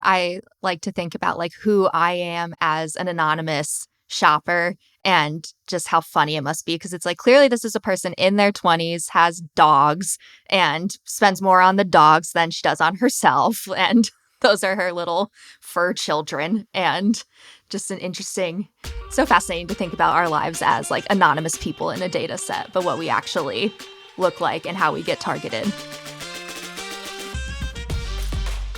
I like to think about like who I am as an anonymous shopper and just how funny it must be because it's like clearly this is a person in their 20s, has dogs, and spends more on the dogs than she does on herself. And those are her little fur children. And just an interesting, so fascinating to think about our lives as like anonymous people in a data set, but what we actually look like and how we get targeted.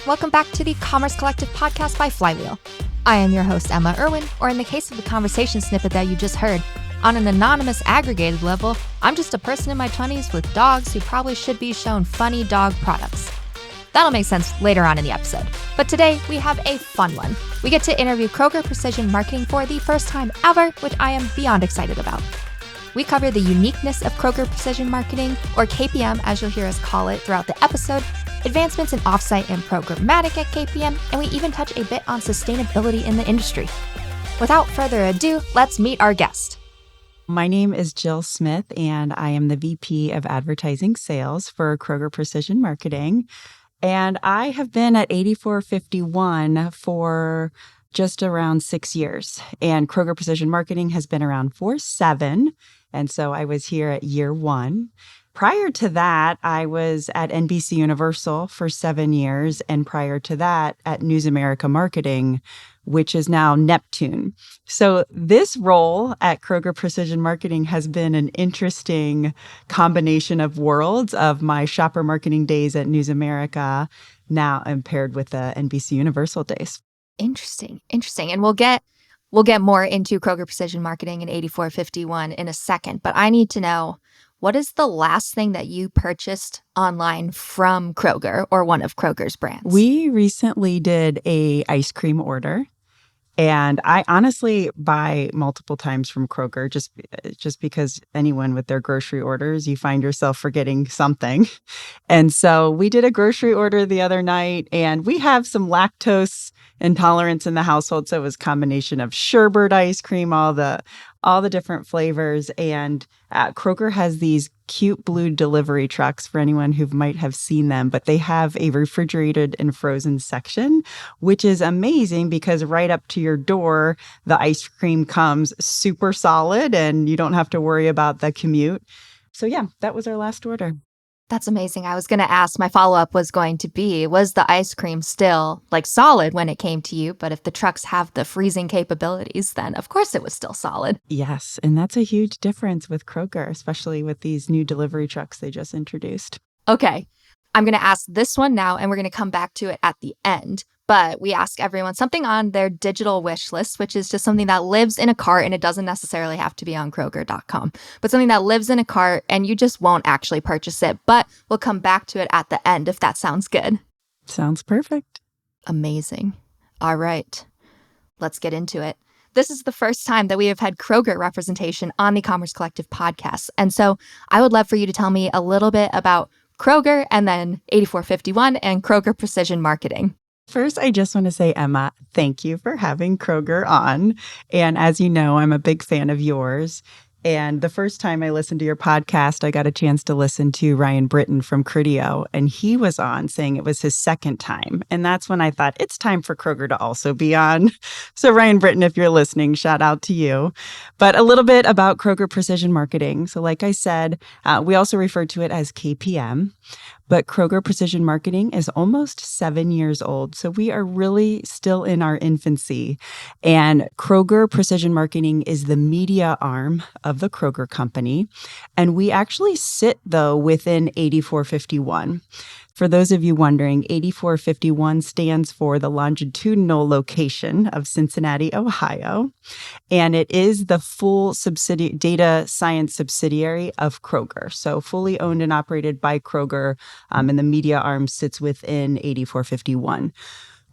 Welcome back to the Commerce Collective podcast by Flywheel. I am your host, Emma Irwin, or in the case of the conversation snippet that you just heard, on an anonymous aggregated level, I'm just a person in my 20s with dogs who probably should be shown funny dog products. That'll make sense later on in the episode. But today, we have a fun one. We get to interview Kroger Precision Marketing for the first time ever, which I am beyond excited about. We cover the uniqueness of Kroger Precision Marketing, or KPM as you'll hear us call it throughout the episode, advancements in offsite and programmatic at KPM, and we even touch a bit on sustainability in the industry. Without further ado, let's meet our guest. My name is Jill Smith, and I am the VP of Advertising Sales for Kroger Precision Marketing. And I have been at 8451 for just around 6 years. And Kroger Precision Marketing has been around for 7. And so I was here at year 1. Prior to that, I was at NBC Universal for 7 years. And prior to that, at News America Marketing, which is now Neptune. So this role at Kroger Precision Marketing has been an interesting combination of worlds of my shopper marketing days at News America now and paired with the NBC Universal days. Interesting. And we'll get more into Kroger Precision Marketing in 8451 in a second, but I need to know, what is the last thing that you purchased online from Kroger or one of Kroger's brands? We recently did a ice cream order. And I honestly buy multiple times from Kroger just because anyone with their grocery orders, you find yourself forgetting something. And so we did a grocery order the other night, and we have some lactose intolerance in the household. So it was a combination of sherbet ice cream, all the different flavors. And Kroger has these cute blue delivery trucks for anyone who might have seen them, but they have a refrigerated and frozen section, which is amazing because right up to your door, the ice cream comes super solid and you don't have to worry about the commute. So yeah, that was our last order. That's amazing. I was going to ask, my follow-up was going to be, was the ice cream still like solid when it came to you? But if the trucks have the freezing capabilities, then of course it was still solid. Yes. And that's a huge difference with Kroger, especially with these new delivery trucks they just introduced. Okay. I'm going to ask this one now, and we're going to come back to it at the end. But we ask everyone something on their digital wish list, which is just something that lives in a cart, and it doesn't necessarily have to be on Kroger.com, but something that lives in a cart and you just won't actually purchase it. But we'll come back to it at the end if that sounds good. Sounds perfect. Amazing. All right. Let's get into it. This is the first time that we have had Kroger representation on the Commerce Collective podcast. And so I would love for you to tell me a little bit about Kroger and then 8451 and Kroger Precision Marketing. First, I just want to say, Emma, thank you for having Kroger on. And as you know, I'm a big fan of yours. And the first time I listened to your podcast, I got a chance to listen to Ryan Britton from Criteo, and he was on saying it was his second time. And that's when I thought it's time for Kroger to also be on. So Ryan Britton, if you're listening, shout out to you. But a little bit about Kroger Precision Marketing. So like I said, we also refer to it as KPM. But Kroger Precision Marketing is almost 7 years old. So we are really still in our infancy. And Kroger Precision Marketing is the media arm of the Kroger company. And we actually sit, though, within 8451. For those of you wondering, 8451 stands for the longitudinal location of Cincinnati, Ohio, and it is the full data science subsidiary of Kroger. So fully owned and operated by Kroger, and the media arm sits within 8451.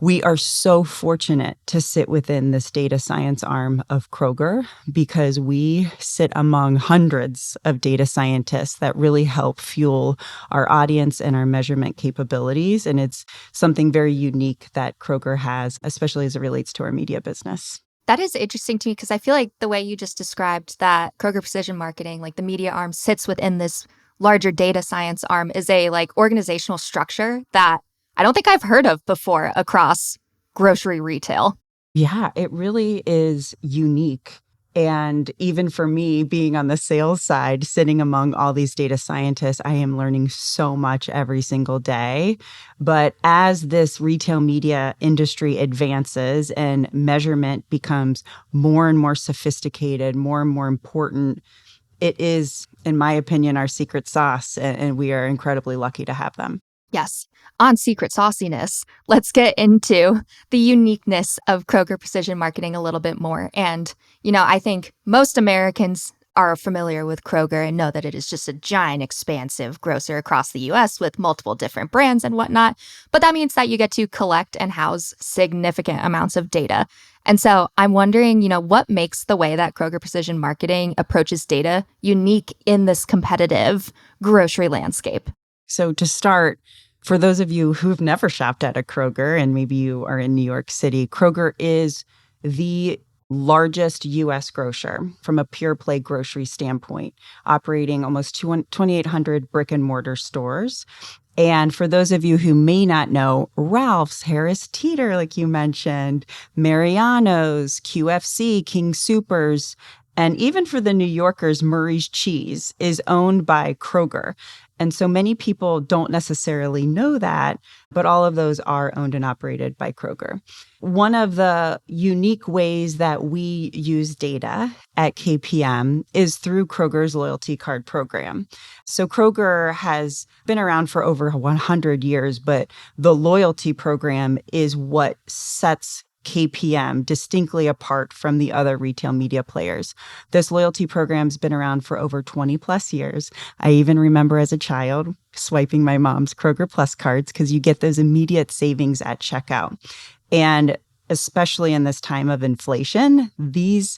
We are so fortunate to sit within this data science arm of Kroger because we sit among hundreds of data scientists that really help fuel our audience and our measurement capabilities. And it's something very unique that Kroger has, especially as it relates to our media business. That is interesting to me because I feel like the way you just described that Kroger Precision Marketing, like the media arm sits within this larger data science arm, is a like organizational structure that I don't think I've heard of before across grocery retail. Yeah, it really is unique. And even for me, being on the sales side, sitting among all these data scientists, I am learning so much every single day. But as this retail media industry advances and measurement becomes more and more sophisticated, more and more important, it is, in my opinion, our secret sauce. And we are incredibly lucky to have them. Yes. On secret sauciness, let's get into the uniqueness of Kroger Precision Marketing a little bit more. And, I think most Americans are familiar with Kroger and know that it is just a giant, expansive grocer across the US with multiple different brands and whatnot. But that means that you get to collect and house significant amounts of data. And so I'm wondering, what makes the way that Kroger Precision Marketing approaches data unique in this competitive grocery landscape? So to start, for those of you who've never shopped at a Kroger and maybe you are in New York City, Kroger is the largest U.S. grocer from a pure play grocery standpoint, operating almost 2,800 brick and mortar stores. And for those of you who may not know, Ralph's, Harris Teeter, like you mentioned, Mariano's, QFC, King Soopers, and even for the New Yorkers, Murray's Cheese is owned by Kroger. And so many people don't necessarily know that, but all of those are owned and operated by Kroger. One of the unique ways that we use data at KPM is through Kroger's loyalty card program. So Kroger has been around for over 100 years, but the loyalty program is what sets KPM distinctly apart from the other retail media players. This loyalty program's been around for over 20 plus years. I even remember as a child swiping my mom's Kroger Plus cards because you get those immediate savings at checkout. And especially in this time of inflation, these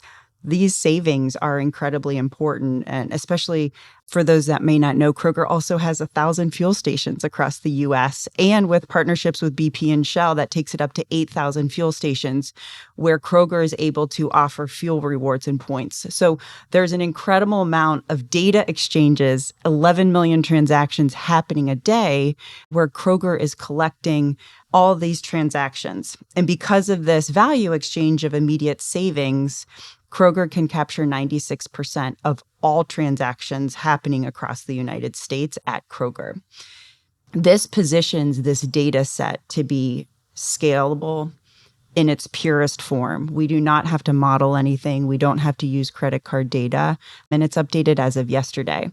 savings are incredibly important. And especially for those that may not know, Kroger also has 1,000 fuel stations across the U.S. And with partnerships with BP and Shell, that takes it up to 8,000 fuel stations where Kroger is able to offer fuel rewards and points. So there's an incredible amount of data exchanges, 11 million transactions happening a day where Kroger is collecting all these transactions. And because of this value exchange of immediate savings, Kroger can capture 96% of all transactions happening across the United States at Kroger. This positions this data set to be scalable in its purest form. We do not have to model anything. We don't have to use credit card data, and it's updated as of yesterday.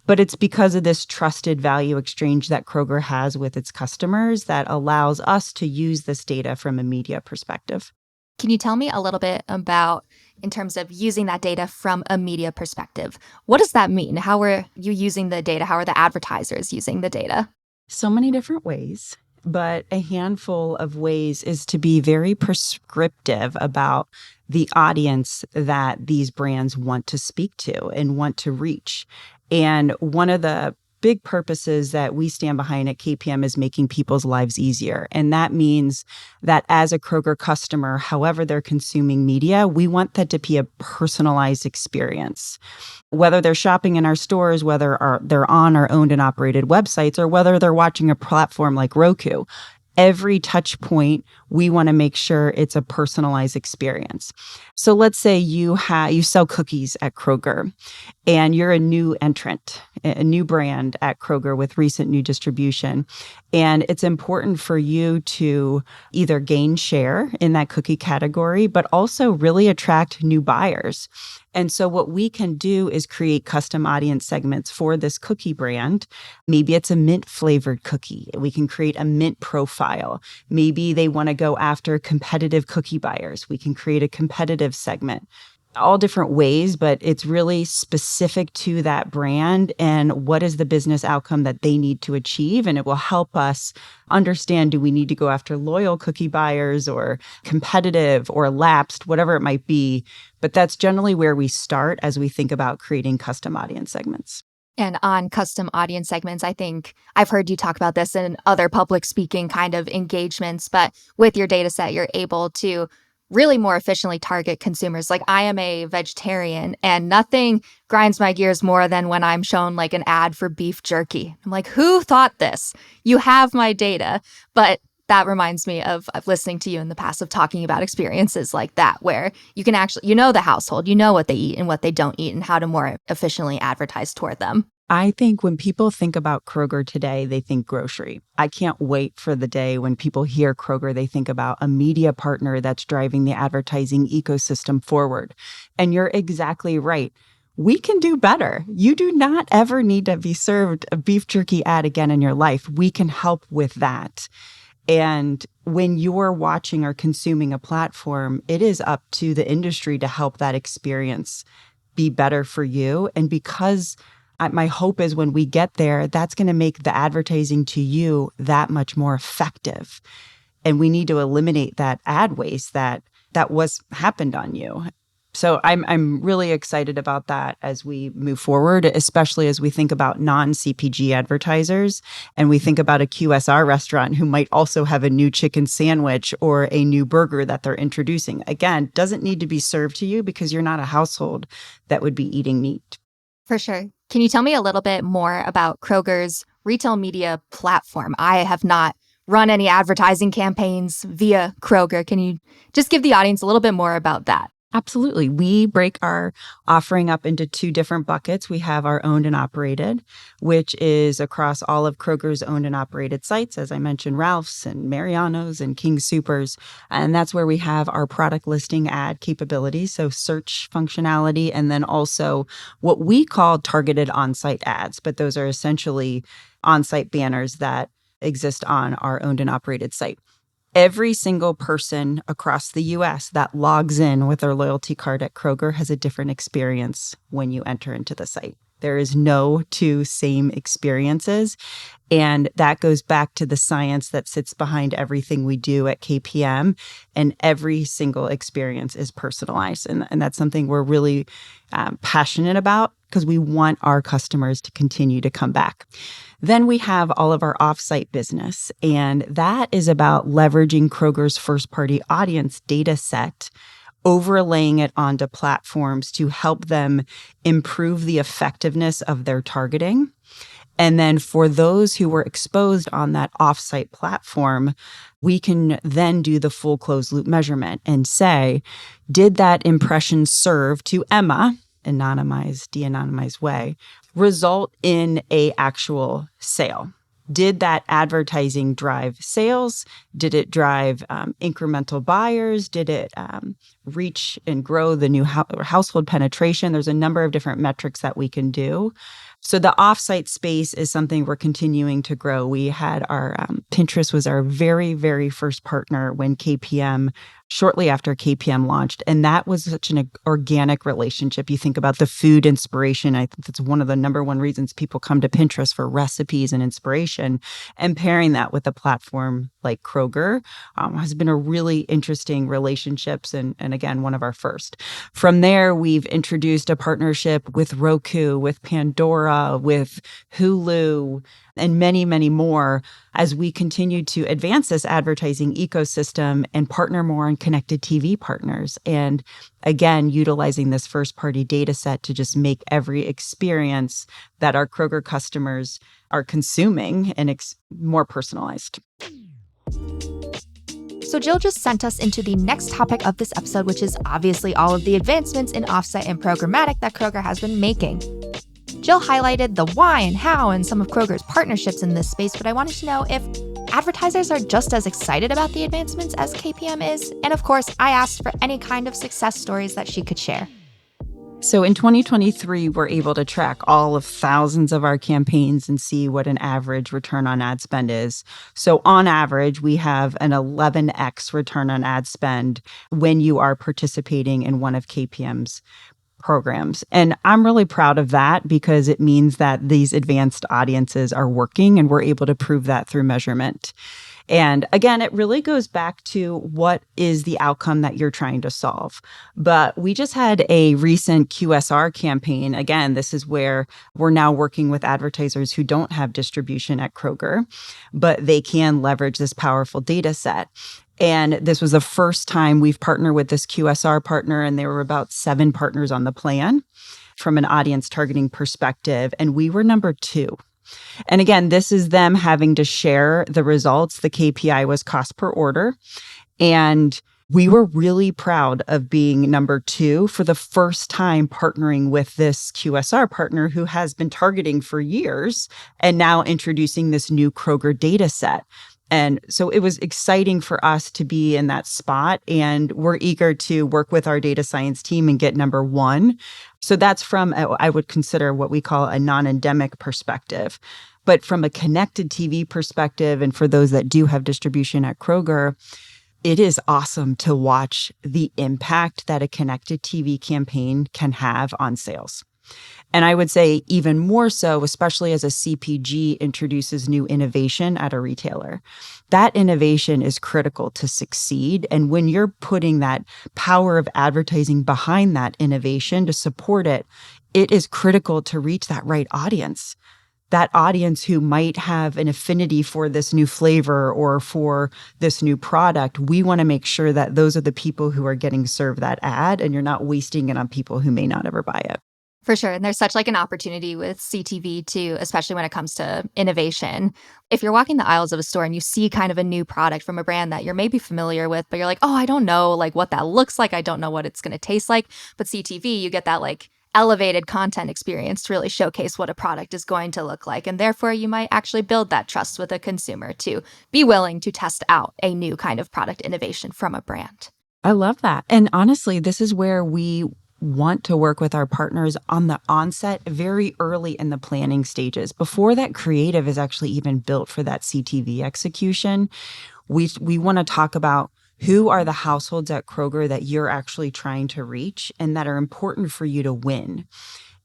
But it's because of this trusted value exchange that Kroger has with its customers that allows us to use this data from a media perspective. Can you tell me a little bit about, in terms of using that data from a media perspective? What does that mean? How are you using the data? How are the advertisers using the data? So many different ways, but a handful of ways is to be very prescriptive about the audience that these brands want to speak to and want to reach. And one of the big purposes that we stand behind at KPM is making people's lives easier. And that means that as a Kroger customer, however they're consuming media, we want that to be a personalized experience. Whether they're shopping in our stores, whether they're on our owned and operated websites, or whether they're watching a platform like Roku, every touch point, we want to make sure it's a personalized experience. So let's say you sell cookies at Kroger and you're a new entrant, a new brand at Kroger with recent new distribution. And it's important for you to either gain share in that cookie category, but also really attract new buyers. And so what we can do is create custom audience segments for this cookie brand. Maybe it's a mint flavored cookie. We can create a mint profile. Maybe they want to go after competitive cookie buyers. We can create a competitive segment. All different ways, but it's really specific to that brand and what is the business outcome that they need to achieve. And it will help us understand, do we need to go after loyal cookie buyers or competitive or lapsed, whatever it might be. But that's generally where we start as we think about creating custom audience segments. And on custom audience segments, I think I've heard you talk about this in other public speaking kind of engagements, but with your data set, you're able to really more efficiently target consumers. Like, I am a vegetarian and nothing grinds my gears more than when I'm shown like an ad for beef jerky. I'm like, who thought this? You have my data, but That reminds me of listening to you in the past of talking about experiences like that, where you can actually, the household, what they eat and what they don't eat and how to more efficiently advertise toward them. I think when people think about Kroger today, they think grocery. I can't wait for the day when people hear Kroger, they think about a media partner that's driving the advertising ecosystem forward. And you're exactly right. We can do better. You do not ever need to be served a beef jerky ad again in your life. We can help with that. And when you're watching or consuming a platform, it is up to the industry to help that experience be better for you. And because my hope is when we get there, that's going to make the advertising to you that much more effective. And we need to eliminate that ad waste that was happened on you. So I'm really excited about that as we move forward, especially as we think about non-CPG advertisers and we think about a QSR restaurant who might also have a new chicken sandwich or a new burger that they're introducing. Again, doesn't need to be served to you because you're not a household that would be eating meat. For sure. Can you tell me a little bit more about Kroger's retail media platform? I have not run any advertising campaigns via Kroger. Can you just give the audience a little bit more about that? Absolutely. We break our offering up into two different buckets. We have our owned and operated, which is across all of Kroger's owned and operated sites. As I mentioned, Ralph's and Mariano's and King Soopers. And that's where we have our product listing ad capabilities, so search functionality, and then also what we call targeted on-site ads. But those are essentially on-site banners that exist on our owned and operated site. Every single person across the U.S. that logs in with their loyalty card at Kroger has a different experience when you enter into the site. There is no two same experiences. And that goes back to the science that sits behind everything we do at KPM. And every single experience is personalized. And that's something we're really passionate about because we want our customers to continue to come back. Then we have all of our offsite business. And that is about leveraging Kroger's first-party audience data set, overlaying it onto platforms to help them improve the effectiveness of their targeting. And then for those who were exposed on that offsite platform, we can then do the full closed loop measurement and say, did that impression serve to Emma, anonymized, de-anonymized way, result in a actual sale? Did that advertising drive sales? Did it drive incremental buyers? Did it reach and grow the new household penetration? There's a number of different metrics that we can do. So the offsite space is something we're continuing to grow. We had our Pinterest was our very, very first partner when KPM, shortly after KPM launched. And that was such an organic relationship. You think about the food inspiration. I think that's one of the number one reasons people come to Pinterest for recipes and inspiration. And pairing that with a platform like Kroger has been a really interesting relationships. And again, one of our first. From there, we've introduced a partnership with Roku, with Pandora, with Hulu, and many, many more as we continue to advance this advertising ecosystem and partner more on connected TV partners. And again, utilizing this first-party data set to just make every experience that our Kroger customers are consuming and more personalized. So Jill just sent us into the next topic of this episode, which is obviously all of the advancements in offsite and programmatic that Kroger has been making. Jill highlighted the why and how and some of Kroger's partnerships in this space, but I wanted to know if advertisers are just as excited about the advancements as KPM is. And of course, I asked for any kind of success stories that she could share. So in 2023, we're able to track all of thousands of our campaigns and see what an average return on ad spend is. So on average, we have an 11x return on ad spend when you are participating in one of KPM's programs. And I'm really proud of that because it means that these advanced audiences are working and we're able to prove that through measurement. And again, it really goes back to what is the outcome that you're trying to solve. But we just had a recent QSR campaign. Again, this is where we're now working with advertisers who don't have distribution at Kroger, but they can leverage this powerful data set. And this was the first time we've partnered with this QSR partner, and there were about 7 partners on the plan from an audience targeting perspective, and we were number 2. And again, this is them having to share the results. The KPI was cost per order. And we were really proud of being number 2 for the first time partnering with this QSR partner who has been targeting for years and now introducing this new Kroger Dataset. And so it was exciting for us to be in that spot, and we're eager to work with our data science team and get number 1. So that's from, I would consider what we call a non-endemic perspective. But from a connected TV perspective, and for those that do have distribution at Kroger, it is awesome to watch the impact that a connected TV campaign can have on sales. And I would say even more so, especially as a CPG introduces new innovation at a retailer. That innovation is critical to succeed. And when you're putting that power of advertising behind that innovation to support it, it is critical to reach that right audience. That audience who might have an affinity for this new flavor or for this new product. We want to make sure that those are the people who are getting served that ad, and you're not wasting it on people who may not ever buy it. For sure. And there's such like an opportunity with CTV too, especially when it comes to innovation. If you're walking the aisles of a store and you see kind of a new product from a brand that you're maybe familiar with, but you're like, oh, I don't know like what that looks like. I don't know what it's going to taste like. But CTV, you get that like elevated content experience to really showcase what a product is going to look like. And therefore, you might actually build that trust with a consumer to be willing to test out a new kind of product innovation from a brand. I love that. And honestly, this is where we want to work with our partners on the onset very early in the planning stages. Before that creative is actually even built for that CTV execution, we want to talk about who are the households at Kroger that you're actually trying to reach and that are important for you to win.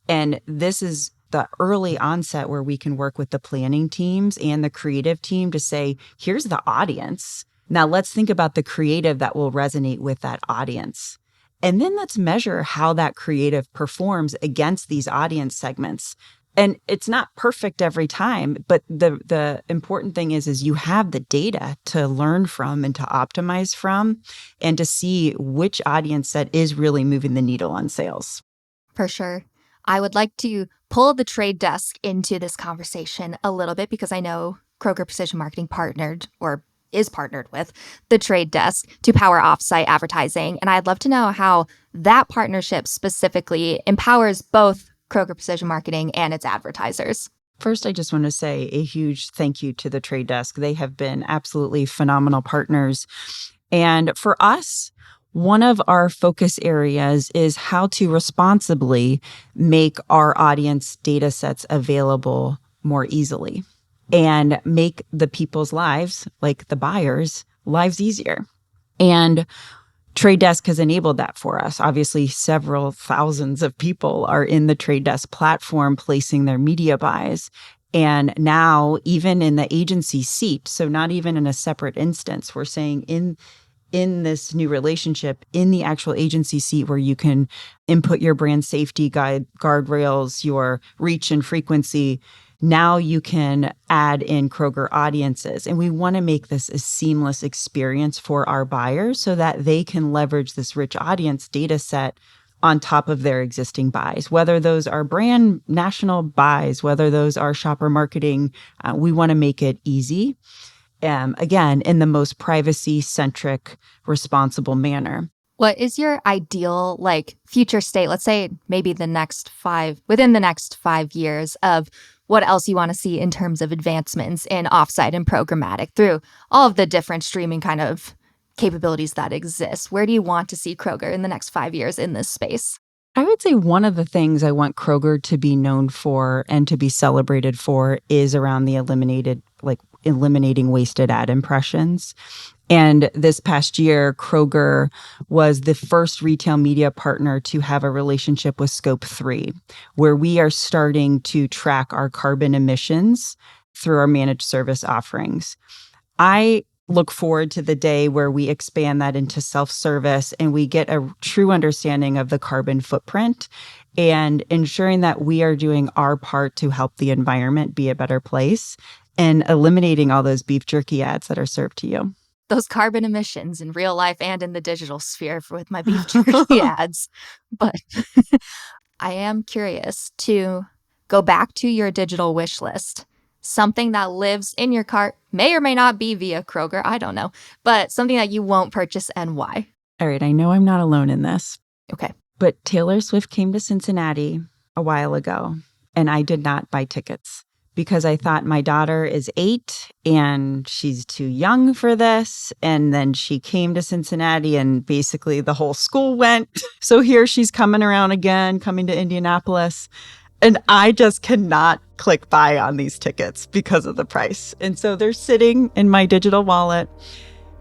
And this is the early onset where we can work with the planning teams and the creative team to say, here's the audience. Now let's think about the creative that will resonate with that audience. And then let's measure how that creative performs against these audience segments. And it's not perfect every time, but the important thing is you have the data to learn from and to optimize from and to see which audience set is really moving the needle on sales. For sure. I would like to pull the trade desk into this conversation a little bit because I know Kroger Precision Marketing partnered or is partnered with the trade desk to power offsite advertising. And I'd love to know how that partnership specifically empowers both Kroger Precision Marketing and its advertisers. First, I just want to say a huge thank you to the trade desk. They have been absolutely phenomenal partners. And for us, one of our focus areas is how to responsibly make our audience data sets available more easily and make the people's lives, like the buyers' lives easier. And Trade Desk has enabled that for us. Obviously, several thousands of people are in the Trade Desk platform placing their media buys. And now, even in the agency seat, so not even in a separate instance, we're saying in this new relationship, in the actual agency seat where you can input your brand safety guardrails, your reach and frequency, now you can add in Kroger audiences. And we want to make this a seamless experience for our buyers so that they can leverage this rich audience data set on top of their existing buys, whether those are brand national buys, whether those are shopper marketing. We want to make it easy. Again, in the most privacy-centric, responsible manner. What is your ideal, like, future state? Let's say maybe within the next 5 years of what else you want to see in terms of advancements in offsite and programmatic through all of the different streaming kind of capabilities that exist. Where do you want to see Kroger in the next 5 years in this space? I would say one of the things I want Kroger to be known for and to be celebrated for is around the eliminating wasted ad impressions. And this past year, Kroger was the first retail media partner to have a relationship with Scope 3, where we are starting to track our carbon emissions through our managed service offerings. I look forward to the day where we expand that into self-service and we get a true understanding of the carbon footprint and ensuring that we are doing our part to help the environment be a better place and eliminating all those beef jerky ads that are served to you. Those carbon emissions in real life and in the digital sphere with my beef jerky ads. But I am curious to go back to your digital wish list. Something that lives in your cart may or may not be via Kroger, I don't know, but something that you won't purchase and why. All right, I know I'm not alone in this. Okay. But Taylor Swift came to Cincinnati a while ago, and I did not buy tickets because I thought my daughter is 8 and she's too young for this. And then she came to Cincinnati and basically the whole school went. So here she's coming around again, coming to Indianapolis. And I just cannot click buy on these tickets because of the price. And so they're sitting in my digital wallet,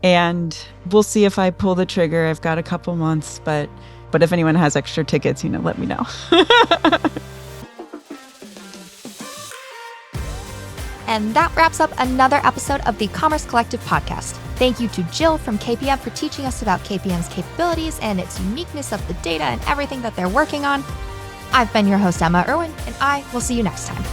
and we'll see if I pull the trigger. I've got a couple months, but if anyone has extra tickets, let me know. And that wraps up another episode of the Commerce Collective podcast. Thank you to Jill from KPM for teaching us about KPM's capabilities and its uniqueness of the data and everything that they're working on. I've been your host, Emma Irwin, and I will see you next time.